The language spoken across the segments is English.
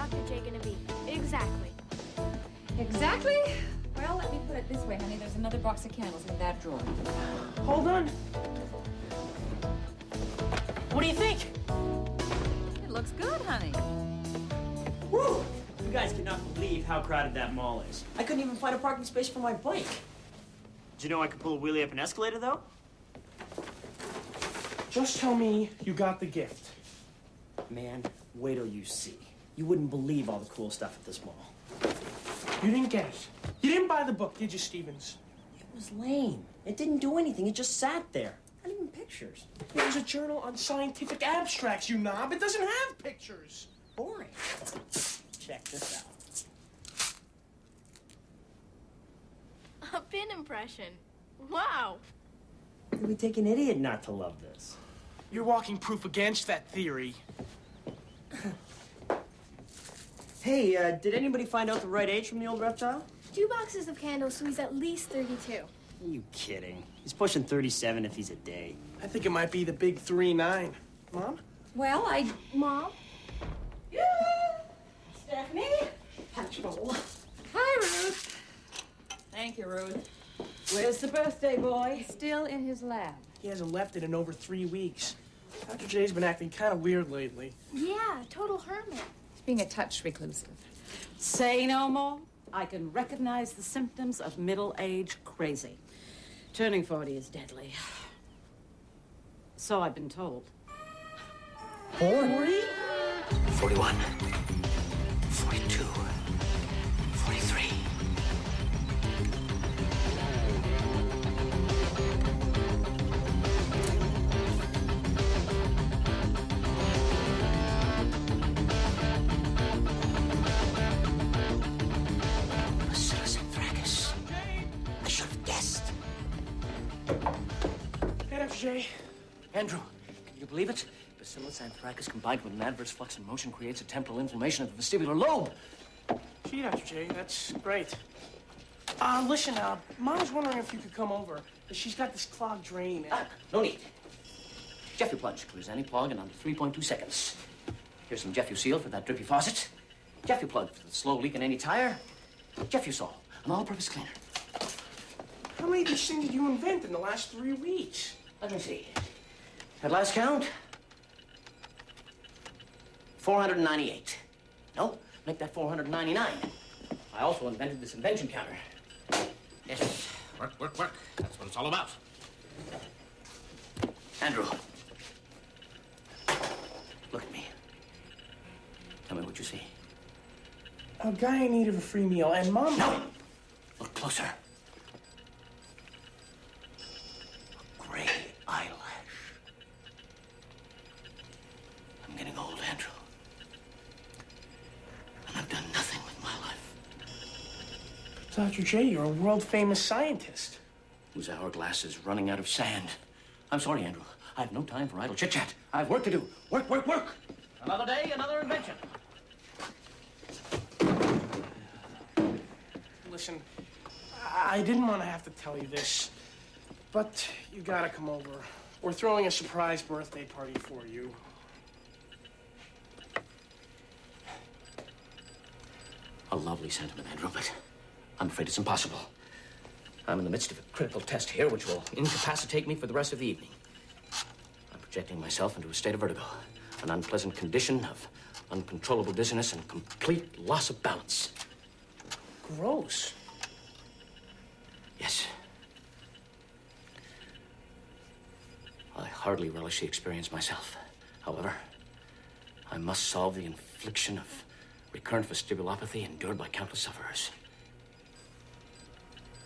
Dr. J gonna be? Exactly. Exactly? Well, let me put it this way, honey. There's another box of candles in that drawer. Hold on. What do you think? It looks good, honey. Woo! You guys cannot believe how crowded that mall is. I couldn't even find a parking space for my bike. Did you know I could pull a wheelie up an escalator, though? Just tell me you got the gift. Man, wait till you see. You wouldn't believe all the cool stuff at this mall. You didn't get it. You didn't buy the book, did you, Stevens? It was lame. It didn't do anything. It just sat there. Not even pictures. It was a journal on scientific abstracts, you knob. It doesn't have pictures. Boring. Check this out. A pin impression. Wow. It would take an idiot not to love this. You're walking proof against that theory. Hey, did anybody find out the right age from the old reptile? 2 boxes of candles, so he's at least 32. Are you kidding? He's pushing 37 if he's a day. I think it might be the big 3-9. Mom? Well, Mom? Yeah. Stephanie? Punchbowl. Hi, Ruth. Thank you, Ruth. Where's the birthday boy? Still in his lab. He hasn't left it in over 3 weeks. Dr. J's been acting kind of weird lately. Yeah, total hermit. He's being a touch reclusive. Say no more. I can recognize the symptoms of middle-age crazy. Turning 40 is deadly. So I've been told. 40? 41. 42. 43. Jay. Andrew, can you believe it? Bacillus anthracis combined with an adverse flux in motion creates a temporal inflammation of the vestibular lobe. Gee, Dr. J, that's great. Listen, Mom was wondering if you could come over. She's got this clogged drain. No need. Jeffcoate clears any plug in under 3.2 seconds. Here's some Jeffuseal for that drippy faucet. Jeffuplug for the slow leak in any tire. Jeffusol, an all-purpose cleaner. How many of these things did you invent in the last 3 weeks? Let me see. At last count, 498. No, make that 499. I also invented this invention counter. Yes. Work, work, work. That's what it's all about. Andrew, look at me. Tell me what you see. A guy in need of a free meal, and Mom... No! Look closer. Gray eyelash. I'm getting old, Andrew. And I've done nothing with my life. Dr. J, you're a world-famous scientist. Whose hourglass is running out of sand. I'm sorry, Andrew. I have no time for idle chit-chat. I have work to do. Work, work, work. Another day, another invention. Listen, I didn't want to have to tell you this, but you gotta come over. We're throwing a surprise birthday party for you. A lovely sentiment, Andrew, but I'm afraid it's impossible. I'm in the midst of a critical test here, which will incapacitate me for the rest of the evening. I'm projecting myself into a state of vertigo, an unpleasant condition of uncontrollable dizziness and complete loss of balance. Gross. Yes. I hardly relish the experience myself. However, I must solve the infliction of recurrent vestibulopathy endured by countless sufferers.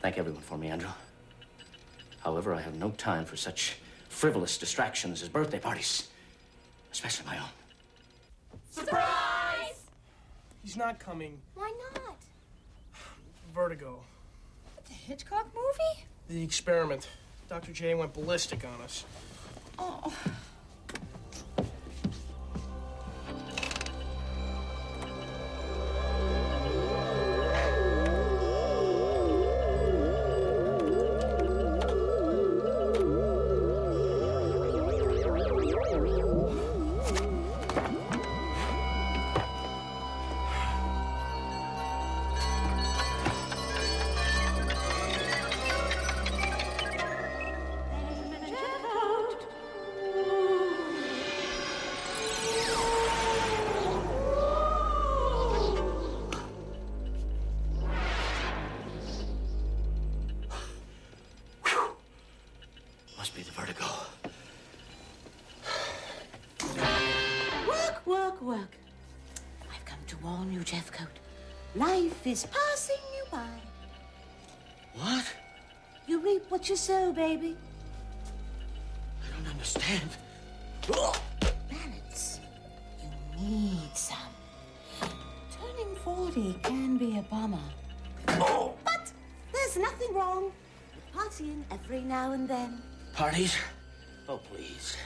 Thank everyone for me, Andrew. However, I have no time for such frivolous distractions as birthday parties, especially my own. Surprise! He's not coming. Why not? Vertigo. The Hitchcock movie? The experiment. Dr. J went ballistic on us. Oh. work. I've come to warn you, Jeffcoate. Life is passing you by. What? You reap what you sow, baby. I don't understand. Balance. You need some. Turning 40 can be a bummer. But there's nothing wrong with partying every now and then. Parties? Oh, please.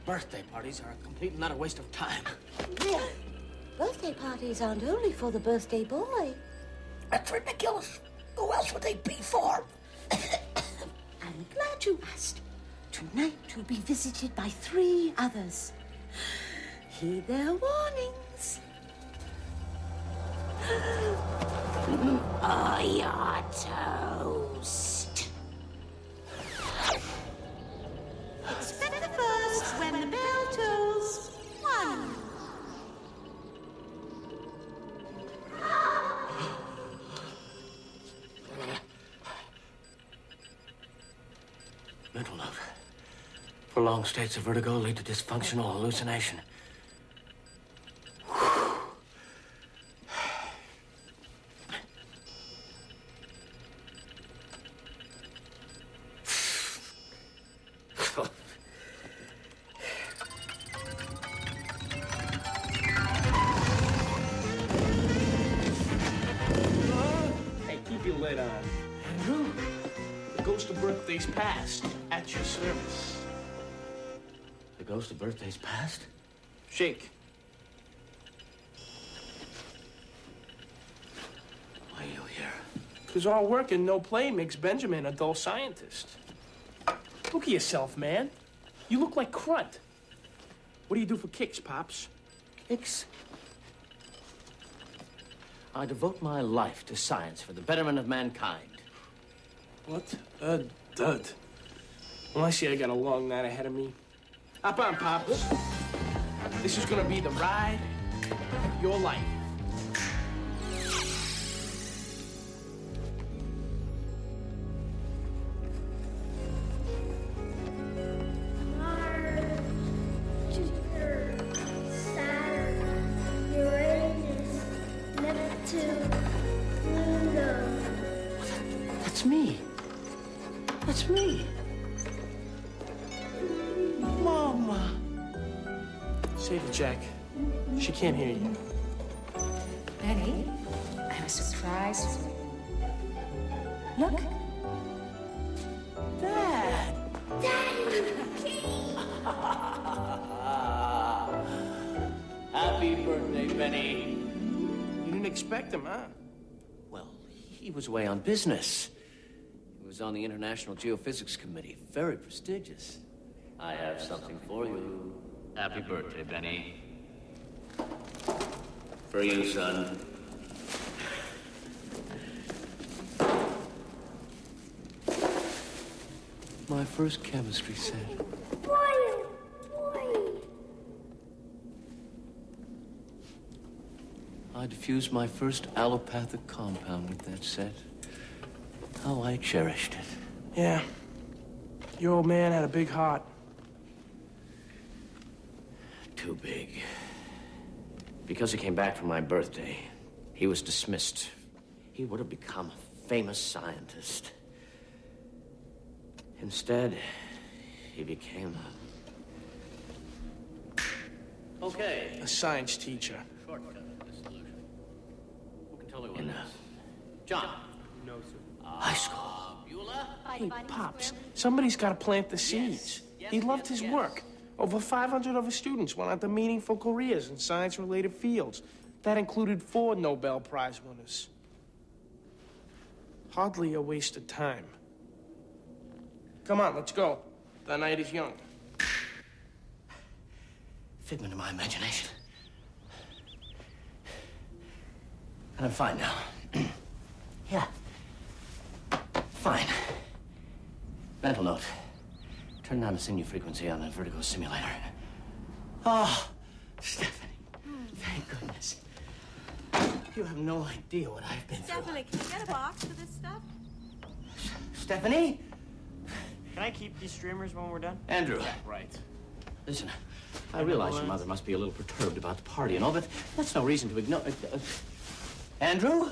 Birthday parties are a complete and utter waste of time. Really? Birthday parties aren't only for the birthday boy. That's ridiculous. Who else would they be for? I'm glad you asked. Tonight you'll be visited by 3 others. Heed their warnings. Oh, you're toast. Expect the first when the bell tolls 1. Mental note. Prolonged states of vertigo lead to dysfunctional hallucination. Hey, keep your lid on. Andrew, the ghost of birthdays past, at your service. The ghost of birthdays past? Shake. Why are you here? Because all work and no play makes Benjamin a dull scientist. Look at yourself, man. You look like Crunt. What do you do for kicks, Pops? Kicks? I devote my life to science for the betterment of mankind. What a dud. Well, I see I got a long night ahead of me. Hop on, Pops. This is gonna be the ride of your life. Mars, Jupiter, Saturn, Uranus, Neptune, Pluto. That's me. That's me. Mama. Save it, Jack. She can't hear you. Benny, I have a surprise for you. Look. Dad. Happy birthday, Benny. You didn't expect him, huh? Well, he was away on business. He was on the International Geophysics Committee. Very prestigious. I have something for you. Happy birthday, Benny. For you, son. My first chemistry set. Boy. I diffused my first allopathic compound with that set. How I cherished it. Yeah. Your old man had a big heart. Too big. Because he came back for my birthday, he was dismissed. He would have become a famous scientist. Instead, he became Okay. A science teacher. Shortcut to the solution. Who can tell me what it is? John. No, sir. High school. Beulah? Hey, Pops, somebody's got to plant the seeds. He loved his work. Over 500 of his students went on to meaningful careers in science-related fields. That included 4 Nobel Prize winners. Hardly a waste of time. Come on, let's go. The night is young. Figment of my imagination. And I'm fine now. Yeah. Fine. Mental note. Turn down the signal frequency on the vertigo simulator. Oh, Stephanie. Thank goodness. You have no idea what I've been through. Stephanie, can you get a box for this stuff? Stephanie? Can I keep these streamers when we're done? Andrew. Right. Listen, I realize your mother must be a little perturbed about the party and all, but that's no reason to ignore... Andrew?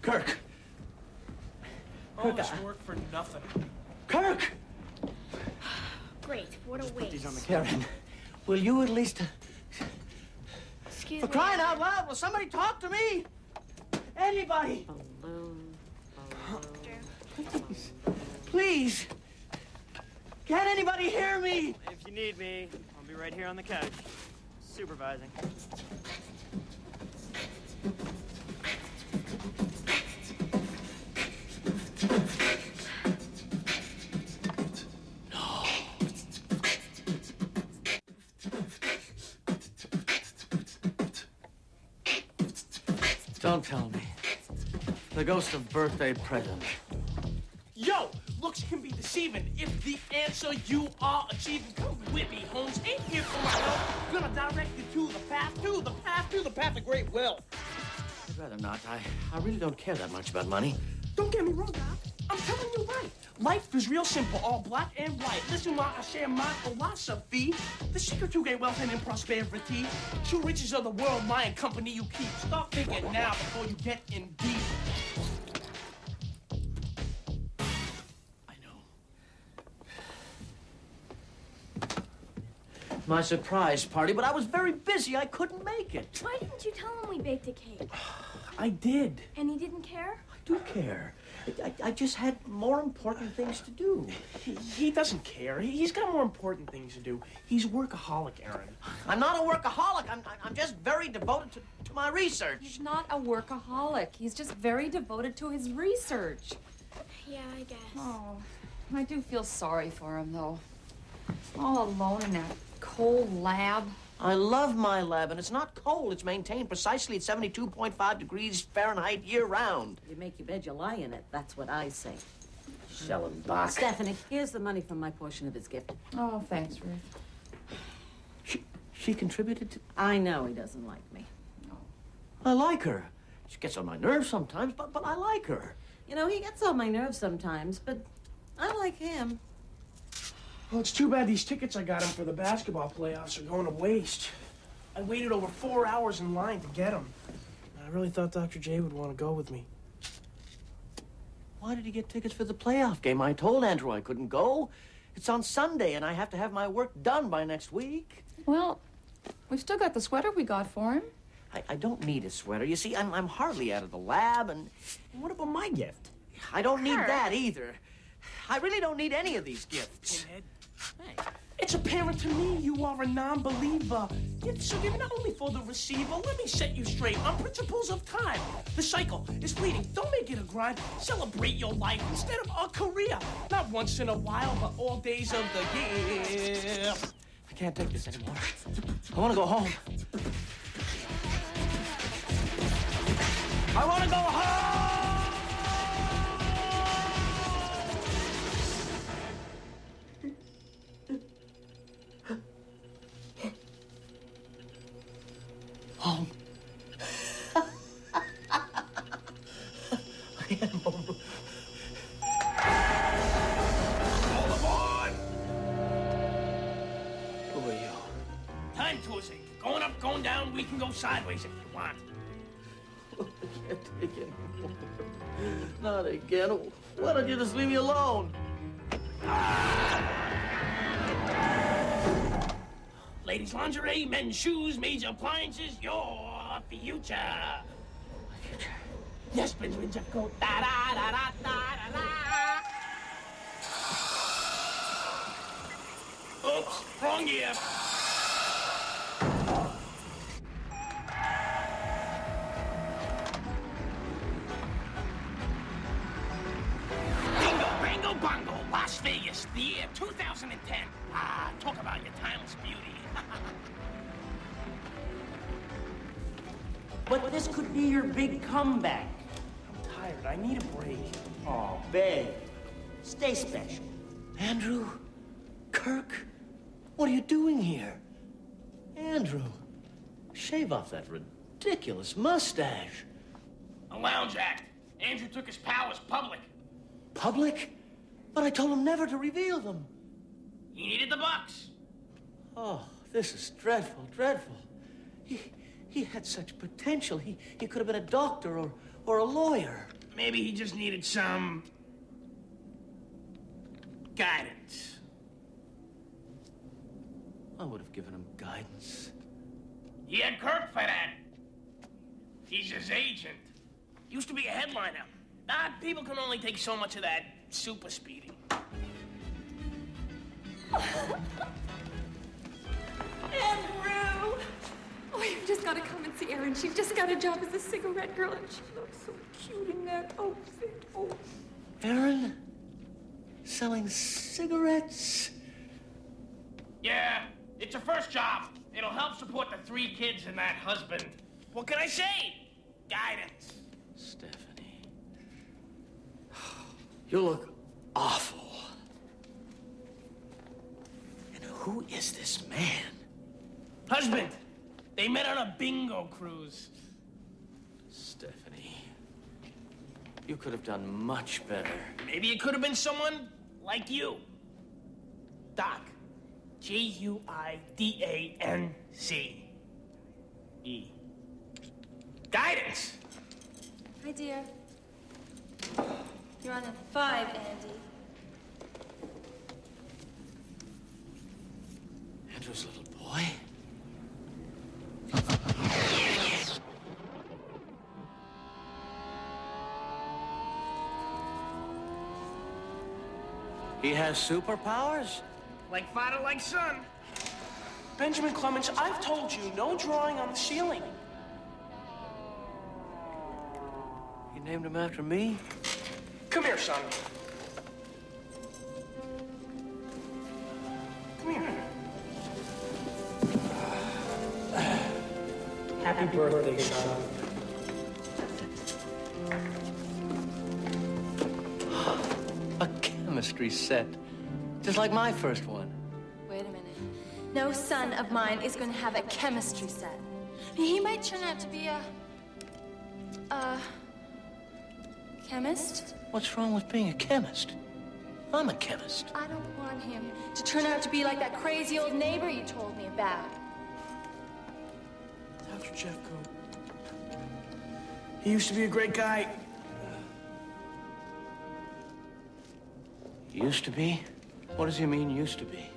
Kirk. All this work for nothing. Kirk! Great, what a waste. Karen, will you at least... Excuse For me. crying out loud, will somebody talk to me? Anybody? Please. Please. Can anybody hear me? If you need me, I'll be right here on the couch, supervising. Don't tell me. The ghost of birthday present. Yo, looks can be deceiving. If the answer you are achieving, come with me, Holmes. Ain't here for my help. Gonna direct you to the path of great wealth. I'd rather not. I really don't care that much about money. Don't get me wrong, Doc. I'm telling you right. Life is real simple, all black and white. Listen while I share my philosophy. The secret to great wealth and in prosperity. True riches of the world, lie and company you keep. Start thinking now before you get in deep. I know. My surprise party, but I was very busy. I couldn't make it. Why didn't you tell him we baked a cake? I did. And he didn't care? I do care. I just had more important things to do. He doesn't care. He's got more important things to do. He's a workaholic, Aaron. I'm not a workaholic. I'm just very devoted to my research. He's not a workaholic. He's just very devoted to his research. Yeah, I guess. Oh, I do feel sorry for him, though. All alone in that cold lab. I love my lab, and it's not cold. It's maintained precisely at 72.5 degrees Fahrenheit year-round. You make your bed, you lie in it. That's what I say. Schellenbach. Stephanie, here's the money from my portion of his gift. Oh, thanks, Ruth. She contributed to... I know he doesn't like me. I like her. She gets on my nerves sometimes, but I like her. You know, he gets on my nerves sometimes, but I like him. Well, it's too bad these tickets I got him for the basketball playoffs are going to waste. I waited over 4 hours in line to get them. I really thought Dr. J would want to go with me. Why did he get tickets for the playoff game? I told Andrew I couldn't go. It's on Sunday, and I have to have my work done by next week. Well, we've still got the sweater we got for him. I don't need a sweater. You see, I'm hardly out of the lab, and What about my gift? I don't need that either. I really don't need any of these gifts. Hey, it's apparent to me you are a non-believer. So you're not only for the receiver. Let me set you straight on principles of time. The cycle is fleeting. Don't make it a grind. Celebrate your life instead of a career. Not once in a while, but all days of the year. I can't take this anymore. I want to go home. I want to go home! Home. I am home. All aboard! Who are you? Time tours. Going up, going down. We can go sideways if you want. I can't take it anymore. Not again. Why don't you just leave me alone? Ladies' lingerie, men's shoes, major appliances, your future. My future. Yes, Benjamin Jeffcoate. Da da da da da da da. Oops, wrong year. Bingo, bango, bongo, Las Vegas, the year 2010. Ah, talk about your timeless beauty. But this could be your big comeback. I'm tired. I need a break. Oh, babe. Stay special. Andrew? Kirk? What are you doing here? Andrew, shave off that ridiculous mustache. A lounge act. Andrew took his powers public. Public? But I told him never to reveal them. He needed the bucks. Oh, this is dreadful, dreadful. He had such potential. He could have been a doctor or a lawyer. Maybe he just needed some guidance. I would have given him guidance. He had Kirk for that. He's his agent. Used to be a headliner. People can only take so much of that super speeding. Andrew! Oh, you've just got to come and see Erin. She just got a job as a cigarette girl, and she looks so cute in that outfit. Oh. Erin? Selling cigarettes? Yeah, it's her first job. It'll help support the 3 kids and that husband. What can I say? Guidance. Stephanie. You look awful. And who is this man? Husband. They met on a bingo cruise. Stephanie. You could have done much better. Maybe it could have been someone like you. Doc. Guidance. Guidance. Hi, dear. You're on a 5, Andy. Andrew's little boy? He has superpowers? Like father, like son. Benjamin Clements, I've told you, no drawing on the ceiling. You named him after me? Come here, son. Come here. Happy birthday, son. A chemistry set. Just like my first one. Wait a minute. No son of mine is going to have a chemistry set. He might turn out to be a chemist. What's wrong with being a chemist? I'm a chemist. I don't want him to turn out to be like that crazy old neighbor you told me about. Dr. Jeffcoate. He used to be a great guy. Used to be? What does he mean, used to be?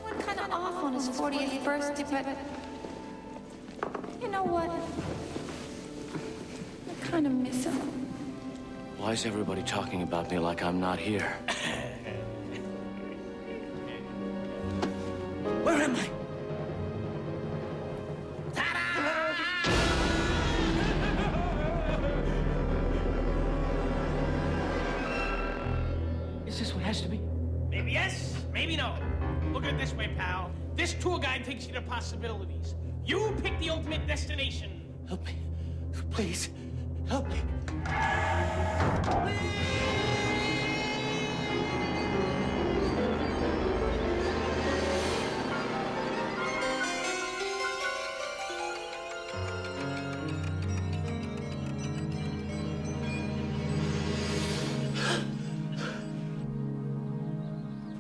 Went kind of off on his 40th birthday, but you know what? I kind of miss him. Why is everybody talking about me like I'm not here? Where am I? Is this what has to be? Maybe yes, maybe no. Look at it this way, pal. This tour guide takes you to possibilities. You pick the ultimate destination. Help me. Please, help me.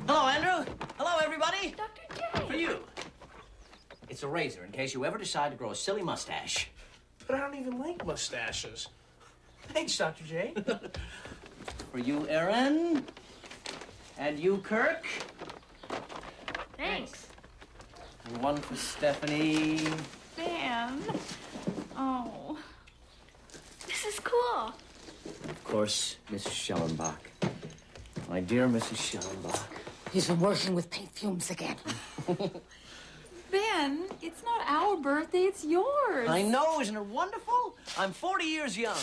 Hello, Andrew. Hello, everybody. Dr. J. For you. It's a razor in case you ever decide to grow a silly mustache. But I don't even like mustaches. Thanks, Dr. J. For you, Erin. And you, Kirk. Thanks. And one for Stephanie. Dan. Oh. This is cool. Of course, Mrs. Schellenbach. My dear Mrs. Schellenbach. He's been working with paint fumes again. Ben, it's not our birthday, it's yours. I know, isn't it wonderful? I'm 40 years young.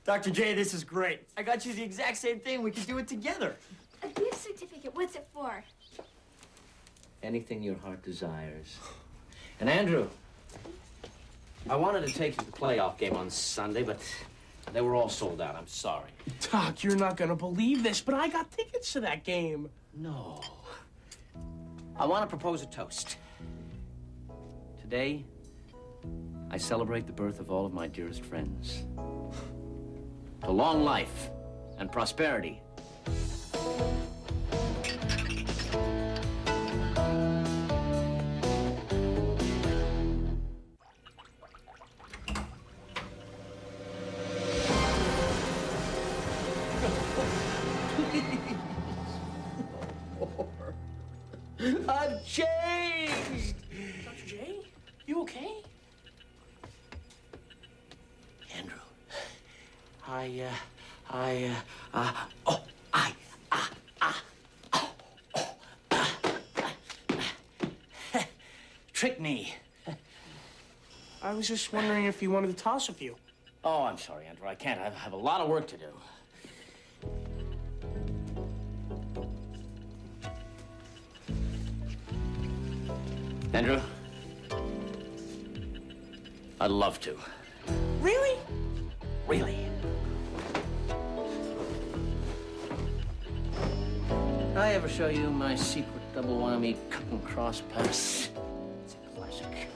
Dr. J, this is great. I got you the exact same thing. We can do it together. A gift certificate. What's it for? Anything your heart desires. And Andrew, I wanted to take you to the playoff game on Sunday, but they were all sold out. I'm sorry. Doc, you're not gonna believe this, but I got tickets to that game. No. I want to propose a toast. Today, I celebrate the birth of all of my dearest friends. To long life and prosperity. Trick me. I was just wondering if you wanted to toss a few. Oh, I'm sorry, Andrew. I can't. I have a lot of work to do. Andrew? I'd love to. Really? Really. Did I ever show you my secret double whammy cut and cross pass? It's a classic.